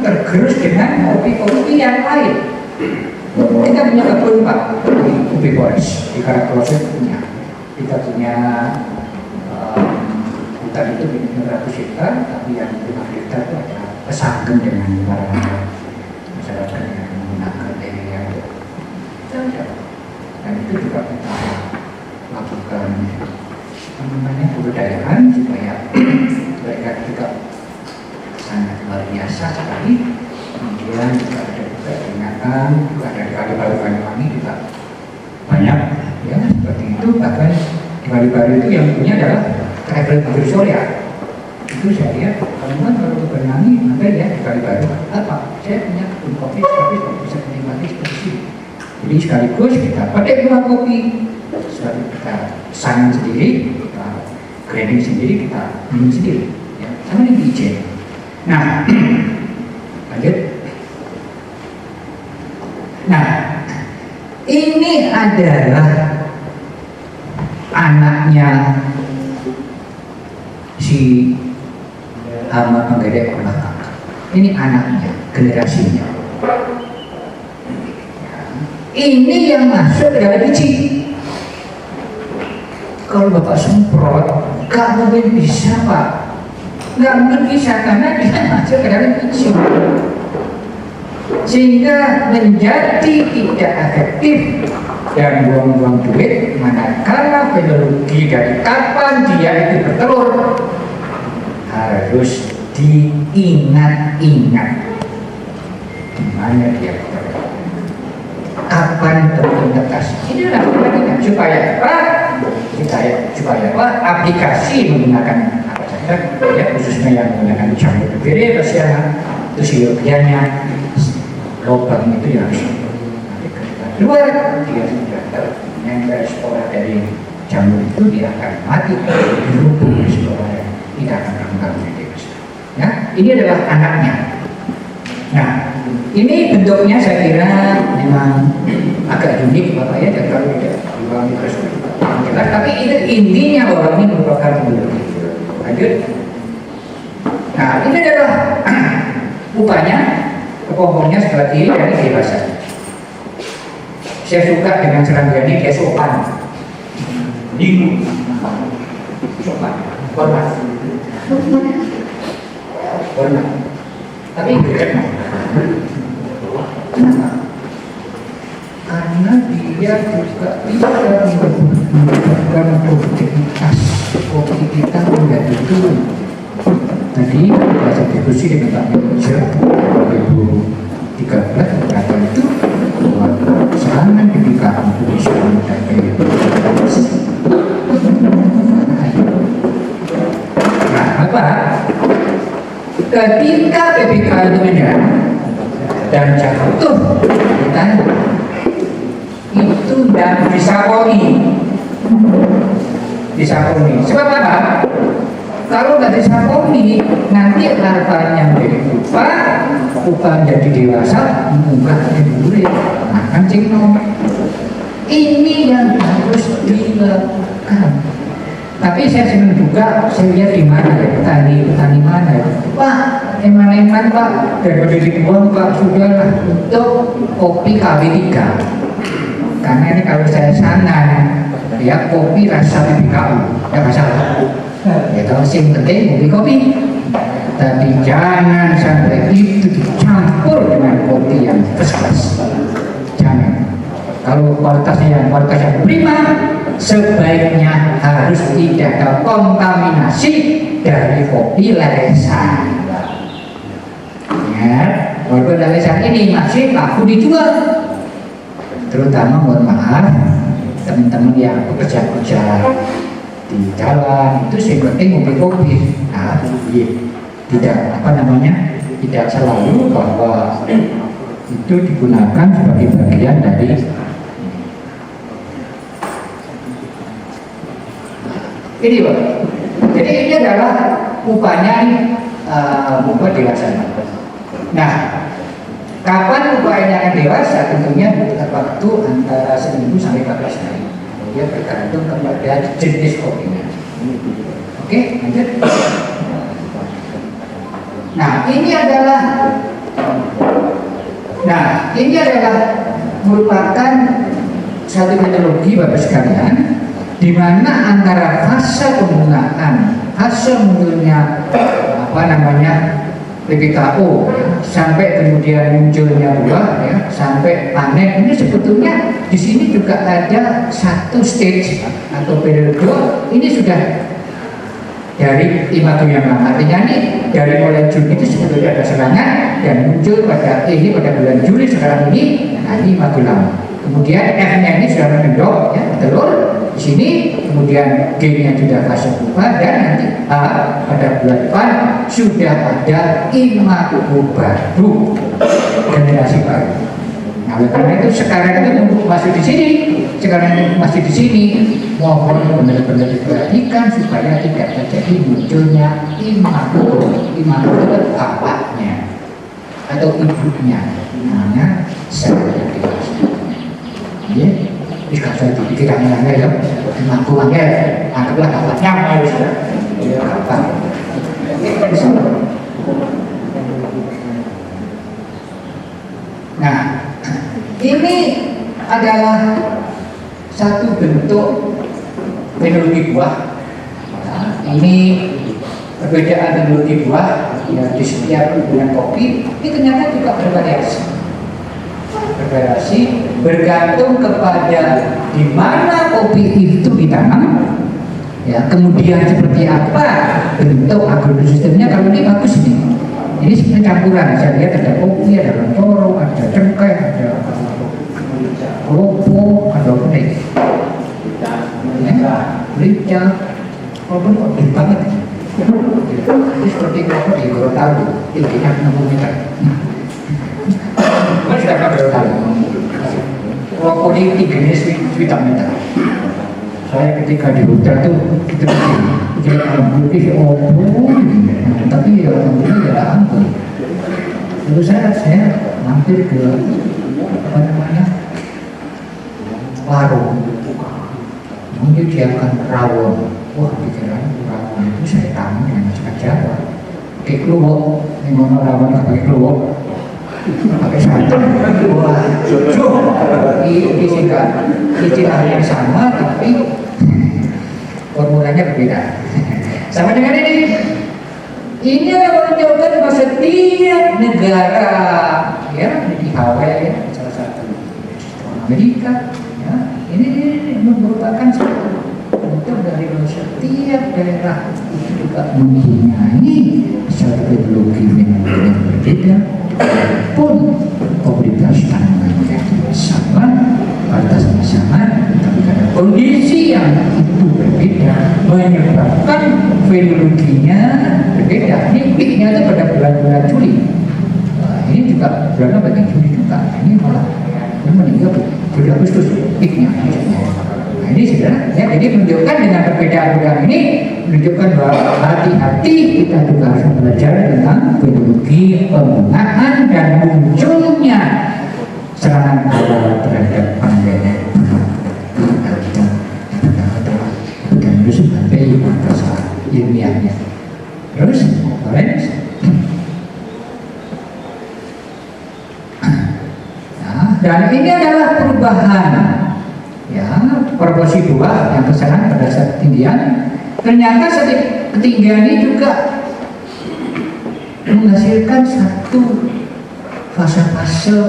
tergerus dengan kopi-kopi yang lain. Kita punya kebun Pak di Ubi Boris, di Karakoso punya. Kita punya hutan itu 500 hektar, tapi yang 5 hektar itu ada pesanggen dengan para masyarakat yang menggunakan area dan itu juga kita lakukan budidayaan supaya mereka juga sangat luar biasa sekali. Kemudian juga ada peringatan, juga ada di Kali-Baru Banyuwangi juga banyak ya seperti itu. Bahkan di Kali-Baru itu yang punya adalah travel Bogor Surya. Itu saya lihat teman-teman kalau ke Banyuwangi maka ya di Kali-Baru apa? Saya punya kebun kopi tapi bisa menikmati seperti ini. Jadi sekaligus kita pakai buah kopi, sekali kita saring sendiri, kita grinding sendiri, kita minum sendiri, ya sama dengan ijen. Nah, lanjut. Nah, ini adalah anaknya si hama penggedek belakang. Ini anaknya, generasinya. Ini yang masuk ke dalam biji. Kalau Bapak semprot, gak mungkin bisa Pak. Gak mungkin bisa karena dia masuk ke dalam biji. Sehingga menjadi tidak efektif dan buang-buang duit. Manakala biologi dari kapan dia itu bertelur harus diingat-ingat dimana dia bertelur, kapan terpintas. Ini adalah penting supaya apa? Supaya apa? Aplikasi menggunakan apa saja, ya khususnya yang menggunakan jamur berdiri, persiapan itu siopianya lubang itu yang harus keluar, dia sudah menempel spora dari jamur itu, dia akan mati dirubung spora, tidak akan mengganggu dewasa. Ya, ini adalah anaknya. Nah, ini bentuknya saya kira memang agak unik Bapak ya, dan kalau tidak dibuang terus jelas, tapi itu intinya bahwa ini merupakan biologi. Lanjut. Nah, ini adalah upahnya. Kepompongnya sebelah kiri dari dewasa. Saya suka dengan serangga ini, dia sopan. Bingung. Sopan. Hormat. Hormat. Tapi gede. Kenapa? Karena dia juga bisa menyebabkan produktivitas kopi kita menjadi turun. Tadi saya diskusi dengan Pak Manajer 2013 berkata itu bahwa serangan ketika untuk bisa mencapai nah apa? Ketika PPK itu menyerang dan jatuh ditanya itu tidak disaponi. Sebab apa? Kalau nggak disaponi, nanti larvanya menjadi pupa menjadi dewasa, munggah jadi bulir, makan cingno. Ini yang harus dilakukan. Tapi saya senang juga, saya lihat di mana ya, petani mana ya. Pak, eman-eman Pak, daripada dibuang Pak, sudahlah untuk kopi KW3. Karena ini kalau saya sanan, ya kopi rasa BBKU, ya masalah. Ya kalau yang penting kopi, tapi jangan sampai itu dicampur dengan kopi yang first class. Jangan. Kalau kualitas yang prima, sebaiknya harus tidak ada kontaminasi dari kopi leresan. Ya, walaupun leresan ini masih laku dijual, terutama mohon maaf teman-teman yang bekerja di jalan itu sih penting kopi-kopi. Nah, tidak selalu bahwa itu digunakan sebagai bagian dari ini Pak. Jadi ini adalah upahnya upah dewasa. Nah, kapan upahnya akan dewasa? Tentunya butuh waktu antara 1 sampai 14 hari. Dia bergantung kepada jenis kopinya. Oke, lanjut. Nah, ini adalah Nah, ini adalah merupakan satu teknologi Bapak sekalian, di mana antara fase pembungaan, fase munculnya PPKO sampai kemudian munculnya buah sampai panen, ini sebetulnya di sini juga ada satu stage atau periode ini sudah dari imago yang lama. Artinya ini dari mulai Juni itu sebetulnya ada serangan dan muncul pada bulan Juli sekarang ini, ini imago lama. Kemudian F-nya ini sudah mengendok telur di sini, kemudian G-nya sudah fase pupa, dan nanti pada bulan depan sudah ada imago baru, generasi baru. Nah, karena itu sekarang itu masih di sini, mohon benar-benar diperhatikan supaya tidak terjadi munculnya imago. Imago itu bapaknya atau ibunya, namanya saya dewasa. Ya, bisa saya dipikirkan ya, imago anggaplah bapaknya harus ya, bapak. Nah, ini adalah satu bentuk teknologi buah. Nah, ini perbedaan teknologi buah ya, di setiap hubungan kopi ini ternyata juga bervariasi. Bergantung kepada di mana kopi itu ditanam, ya, kemudian seperti apa bentuk agrosistemnya. Kalau ini bagus ini. Ini sebenarnya campuran, saya lihat ada kopi, ada lontoro, ada cengkeh, ada kelopo, ada apa nih? Merica, walaupun kok gede banget. Ini seperti kelopo di Gorontalo, tingginya 60 meter. Mana sudah pernah Gorontalo? Kelopo ini tingginya 1 meter. Saya ketika di hotel tuh itu jadi putih tapi ya alhamdulillah ya ampun. Lalu saya mampir ke warung, mungkin dia akan rawon. Wah, pikiran rawon itu saya tamu dengan masakan Jawa. Kayak keluwok, ini mau rawon pakai keluwok, pakai santan. Wah, ini sehingga istilahnya sama tapi formulanya berbeda. Sama dengan ini adalah menunjukkan bahwa setiap negara, ya, di Hawaii ya, salah satu Amerika, ya, ini merupakan bentuk dari setiap daerah itu juga mempunyai satu teknologi yang berbeda, pun komoditas tanamannya sama, batasnya sama, tapi karena kondisi yang itu berbeda menyebabkan fenologinya berbeda. Ini peaknya itu pada bulan-bulan Juli. Nah, ini juga bulan bagian Juli juga. Ini malah meninggal Juli Agustus peaknya. Nah, ini sebenarnya ya, jadi menunjukkan dengan perbedaan bulan ini menunjukkan bahwa hati-hati kita juga harus belajar tentang teknologi pembungaan dan munculnya serangan awal terhadap pandemi. Dan itu sebagai bahasa ilmiahnya. Terus, nah, dan ini adalah perubahan, ya, proporsi buah yang keserang pada saat ketinggian. Ternyata ketinggian ini juga menghasilkan satu fase-fase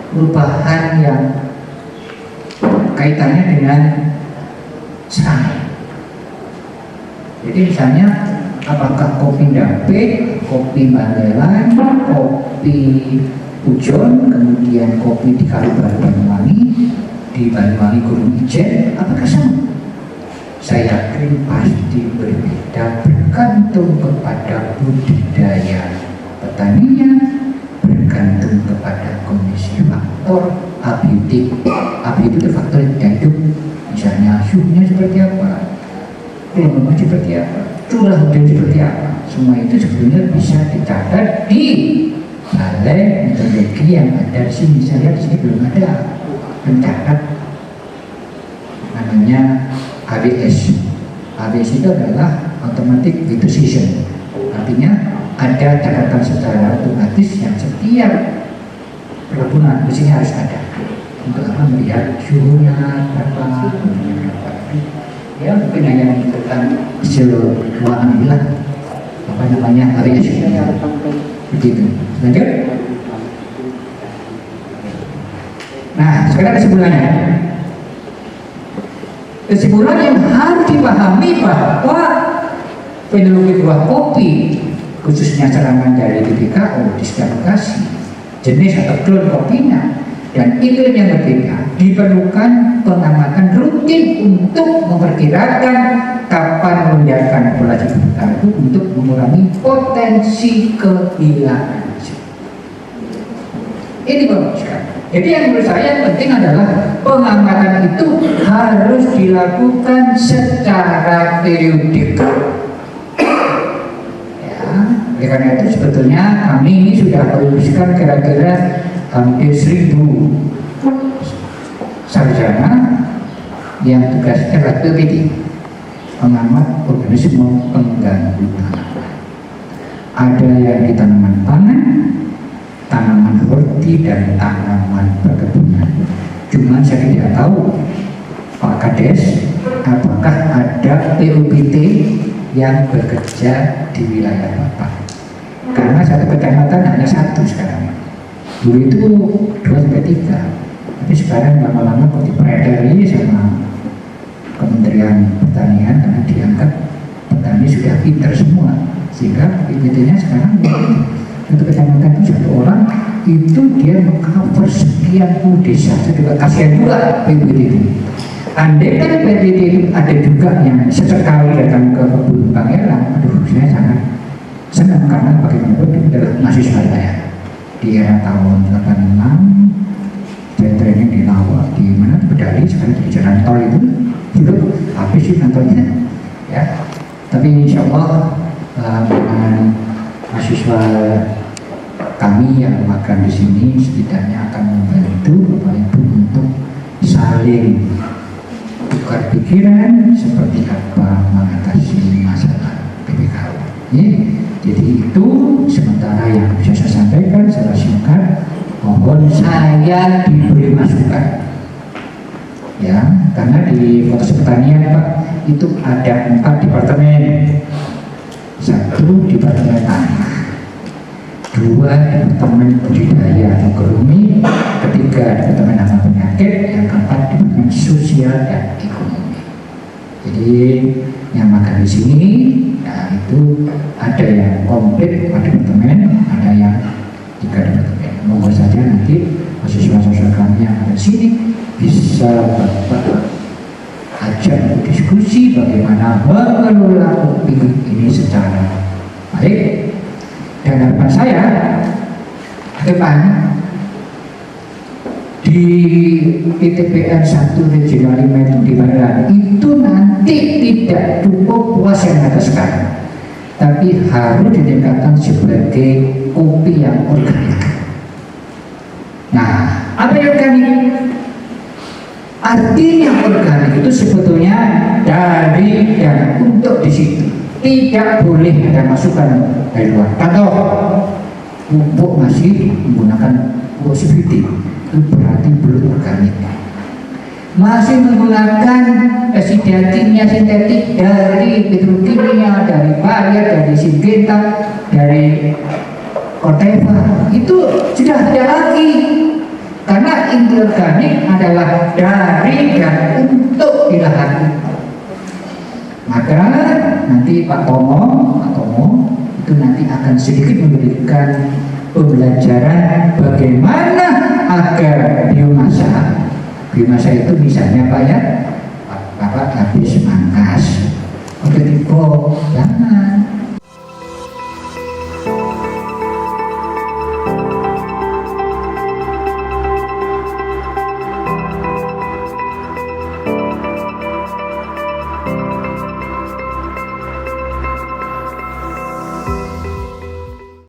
perubahan yang kaitannya dengan serangan. Jadi misalnya apakah kopi Ndape, kopi Magelang, kopi Pujon, kemudian kopi di Kalibaru Banyuwangi, di Banyuwangi Gunung Ijen, apakah sama? Saya yakin pasti berbeda, bergantung kepada budidaya petaninya, bergantung kepada kondisi faktor abiotik. Abiotik itu faktor yang hidup, misalnya suhunya seperti apa, klimatnya seperti apa, curah hujan seperti apa. Semua itu sebetulnya bisa dicatat di balai metodologi yang ada di sini. Saya lihat di sini belum ada pencatat namanya ABS. ABS itu adalah automatic decision, artinya ada catatan secara otomatis yang setiap perkebunan di sini harus ada untuk apa, melihat suhunya berapa, ya mungkin hanya membutuhkan hasil ruangan lah, apa namanya, variasi begitu. Lanjut. Nah, sekarang kesimpulannya. Kesimpulan yang harus dipahami bahwa fenologi buah kopi, khususnya serangan dari TBKO, diskriminasi, jenis atau klon kopinya, dan iklim yang berbeda, diperlukan pengamatan rutin untuk memperkirakan kapan melonjakkan populasi hutan itu untuk mengurangi potensi kehilangan. Ini bagus sekali. Jadi yang menurut saya yang penting adalah pengamatan itu harus dilakukan secara periodik. Ya, oleh karena itu sebetulnya kami ini sudah meluluskan kira-kira hampir 1000 sarjana yang tugasnya adalah pengamat organisme pengganggu tanaman. Ada yang di tanaman pangan, tanaman horti, dan tanaman perkebunan. Cuma saya tidak tahu Pak Kades apakah ada PUBT yang bekerja di wilayah Bapak, karena satu kecamatan hanya 1 sekarang. Dulu itu 2-3, tapi sekarang lama-lama kok diperedari sama Kementerian Pertanian karena dianggap petani sudah pintar semua, sehingga PUBT-nya sekarang satu kecamatan itu 1 orang itu dia meng-cover sekian puluh desa. Saya juga kasihan juga PUBT itu. Andai kan PUBT itu ada juga yang sesekali datang ke kebun Pangeran, aduh saya sangat senang karena bagaimanapun itu adalah mahasiswa saya. Di era tahun 86 saya training di Lawa, di mana Bedali, sekarang di jalan tol itu dulu habis sih kantornya ya. Tapi insya Allah dengan mahasiswa kami yang makan di sini setidaknya akan membantu Bapak Ibu untuk saling tukar pikiran seperti apa mengatasi masalah PBKO. Ya, jadi itu sementara yang bisa saya sampaikan secara singkat. Mohon saya diberi masukan. Ya, karena di Fakultas Pertanian Pak itu ada 4 departemen. 1 departemen tanah, 2 departemen budidaya atau agronomi, 3 departemen hama penyakit, yang keempat departemen sosial dan ekonomi. Jadi yang makan di sini, ya itu ada yang komplit 4 departemen, ada yang 3 departemen. Moga saja nanti mahasiswa-mahasiswa kami yang ada di sini bisa Bapak ajak diskusi bagaimana mengelola kopi ini secara baik. Dan harapan saya ke depan di PTPN 1 Regional 5 di Barat itu nanti tidak cukup puas yang ada sekarang, tapi harus ditingkatkan sebagai kopi yang organik. Nah, apa yang organik? Artinya organik itu sebetulnya dari dan untuk di situ. Tidak boleh ada masukan dari luar. Contoh, pupuk masih menggunakan pupuk CVT, itu berarti belum organik. Masih menggunakan pestisida kimia sintetik dari petrokimia, dari Bayer, dari Syngenta, dari Corteva, itu sudah tidak lagi. Karena inti organik adalah dari dan untuk di lahan itu. Maka nanti Pak Tomo itu nanti akan sedikit memberikan pembelajaran bagaimana agar biomasa itu misalnya Pak ya, Bapak habis mangkas, oke tipe jangan